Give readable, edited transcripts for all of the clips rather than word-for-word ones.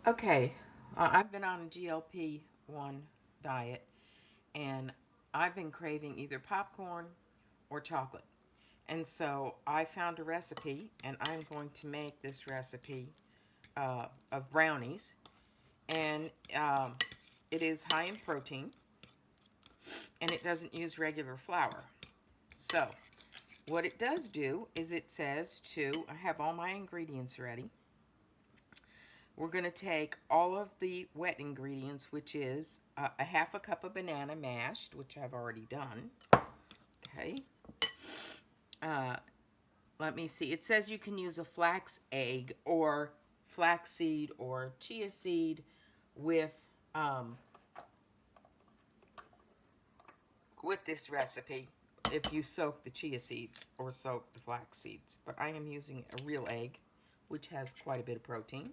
Okay, I've been on a GLP-1 diet, and I've been craving either popcorn or chocolate. And so I found a recipe, and I'm going to make this recipe of brownies. And it is high in protein, and it doesn't use regular flour. So what it does do is it says I have all my ingredients ready. We're going to take all of the wet ingredients, which is a half a cup of banana mashed, which I've already done. Okay. Uh, Let me see. It says you can use a flax egg or flaxseed or chia seed with um, with this recipe if you soak the chia seeds or soak the flax seeds. But I am using a real egg, which has quite a bit of protein.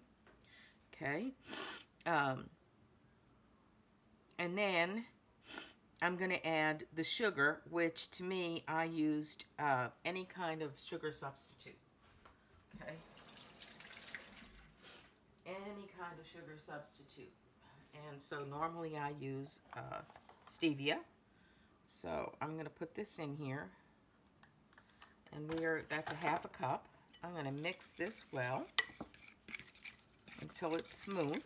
Okay. Um, and then I'm going to add the sugar, which to me, I used any kind of sugar substitute. Okay. Any kind of sugar substitute. And so normally I use stevia. So I'm going to put this in here. And that's a half a cup. I'm going to mix this well until it's smooth.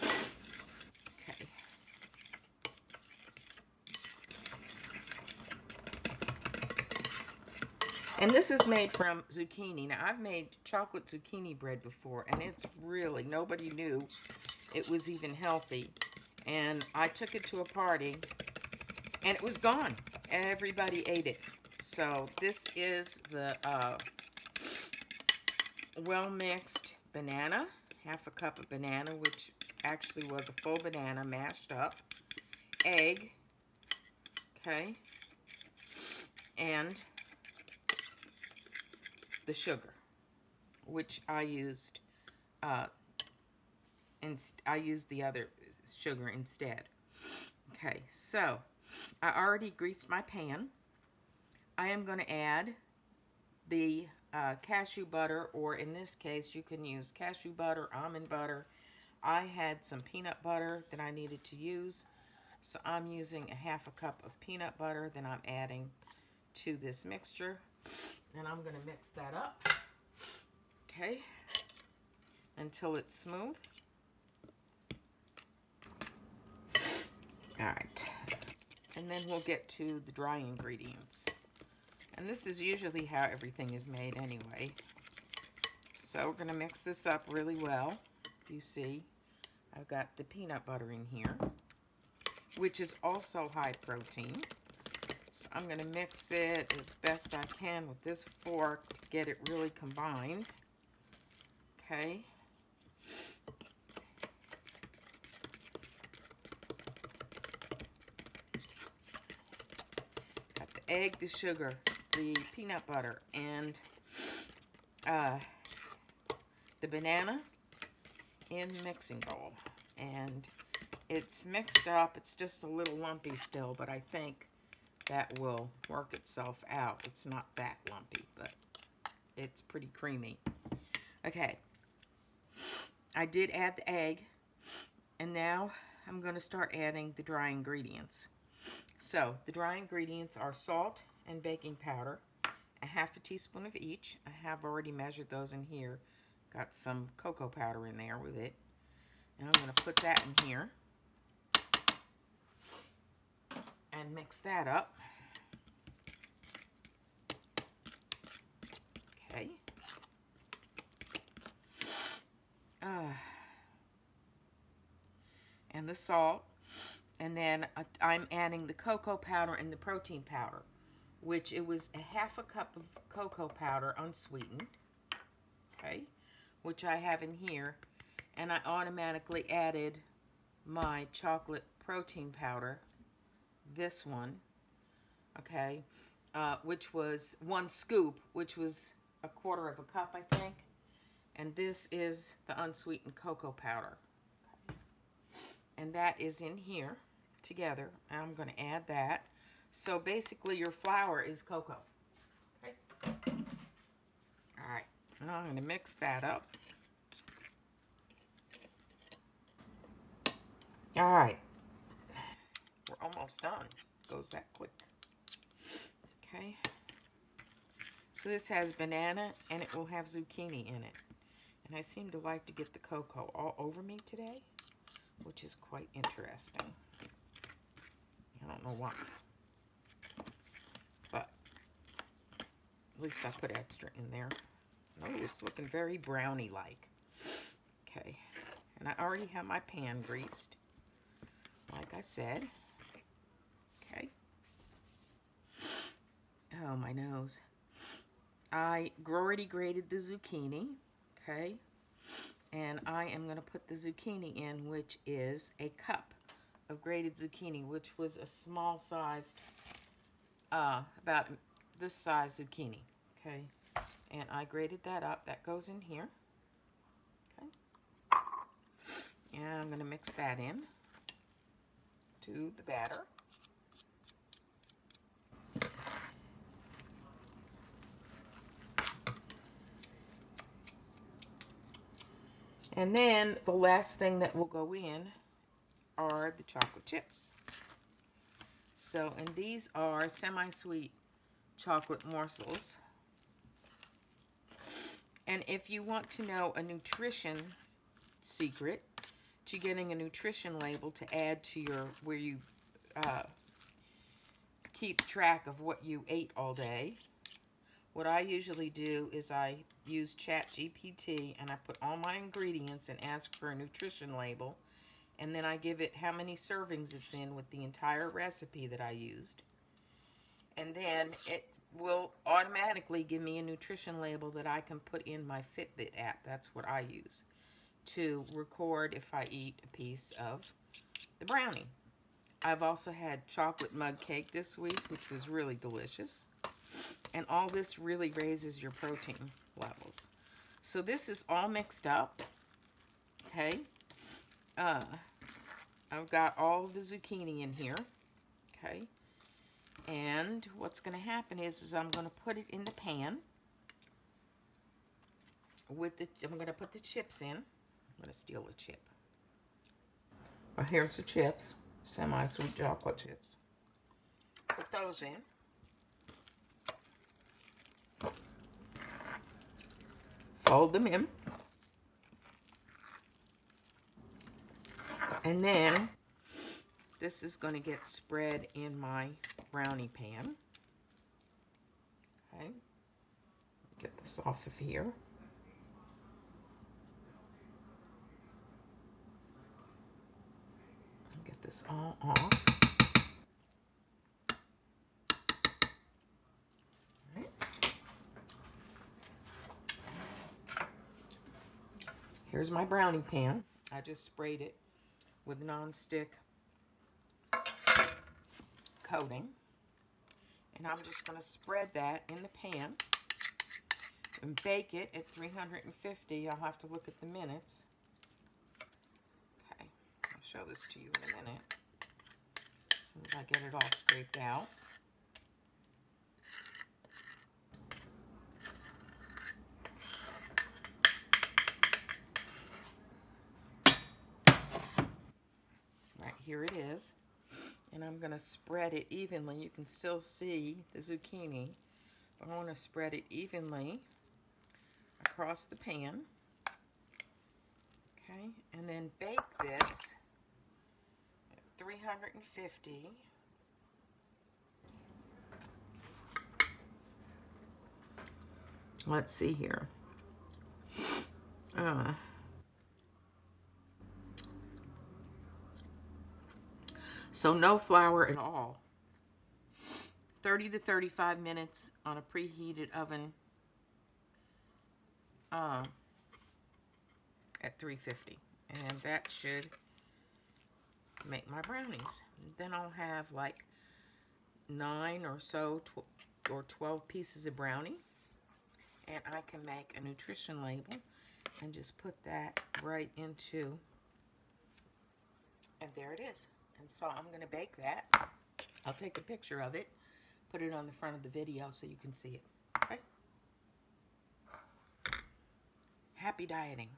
Okay. And this is made from zucchini. Now, I've made chocolate zucchini bread before, and it's really, nobody knew it was even healthy. And I took it to a party, and it was gone. Everybody ate it. So this is the well-mixed banana, half a cup of banana, which actually was a full banana mashed up, egg, okay, and the sugar, which I used, and I used the other sugar instead. Okay, so I already greased my pan. I am going to add the cashew butter, or in this case, you can use cashew butter, almond butter. I had some peanut butter that I needed to use, so I'm using a half a cup of peanut butter that I'm adding to this mixture, and I'm going to mix that up, okay, until it's smooth. All right, and then we'll get to the dry ingredients. And this is usually how everything is made anyway. So we're going to mix this up really well. You see, I've got the peanut butter in here, which is also high protein. So I'm going to mix it as best I can with this fork to get it really combined. Okay. Got the egg, the sugar, the peanut butter, and the banana in the mixing bowl. And it's mixed up. It's just a little lumpy still, but I think that will work itself out. It's not that lumpy, but it's pretty creamy. Okay. I did add the egg, and now I'm going to start adding the dry ingredients. So the dry ingredients are salt and baking powder, a half a teaspoon of each. I have already measured those in here. Got some cocoa powder in there with it. And I'm going to put that in here and mix that up. Okay. And the salt. And then I'm adding the cocoa powder and the protein powder, which it was a half a cup of cocoa powder unsweetened, okay, which I have in here. And I automatically added my chocolate protein powder, this one, okay, which was 1 scoop, which was a quarter of a cup, I think. And this is the unsweetened cocoa powder. And that is in here together. I'm going to add that. So basically your flour is cocoa. Okay. All right. Now I'm going to mix that up. All right, we're almost done. Goes that quick. Okay. So this has banana and it will have zucchini in it. And I seem to like to get the cocoa all over me today, which is quite interesting. I don't know why. But at least I put extra in there. Oh, it's looking very brownie-like. Okay. And I already have my pan greased, like I said. Okay. Oh, my nose. I already grated the zucchini. Okay. And I am going to put the zucchini in, which is a cup of grated zucchini, which was a small size, about this size zucchini. Okay. And I grated that up. That goes in here. Okay. And I'm going to mix that in to the batter. And then the last thing that will go in are the chocolate chips. So, and these are semi-sweet chocolate morsels. And if you want to know a nutrition secret to getting a nutrition label to add to your, where you keep track of what you ate all day, what I usually do is I use ChatGPT and I put all my ingredients and ask for a nutrition label, and then I give it how many servings it's in with the entire recipe that I used, and then it will automatically give me a nutrition label that I can put in my Fitbit app. That's what I use to record if I eat a piece of the brownie. I've also had chocolate mug cake this week, which was really delicious. And all this really raises your protein levels. So this is all mixed up. Okay. I've got all the zucchini in here. Okay. And what's going to happen is I'm going to put it in the pan with the, I'm going to put the chips in. I'm going to steal a chip. Well, here's the chips. Semi-sweet chocolate chips. Put those in. Fold them in. And then this is going to get spread in my brownie pan. Okay. Get this off of here. Get this all off. All right. Here's my brownie pan. I just sprayed it with non-stick coating. And I'm just going to spread that in the pan and bake it at 350. I'll have to look at the minutes. Okay, I'll show this to you in a minute. As soon as I get it all scraped out. Right, here it is. And I'm going to spread it evenly. You can still see the zucchini. But I want to spread it evenly across the pan. Okay, and then bake this at 350. Let's see here. So no flour at all. 30 to 35 minutes on a preheated oven at 350. And that should make my brownies. Then I'll have like 9 or so or 12 pieces of brownie. And I can make a nutrition label and just put that right into, and there it is. And so I'm going to bake that. I'll take a picture of it, put it on the front of the video so you can see it. Okay? Happy dieting.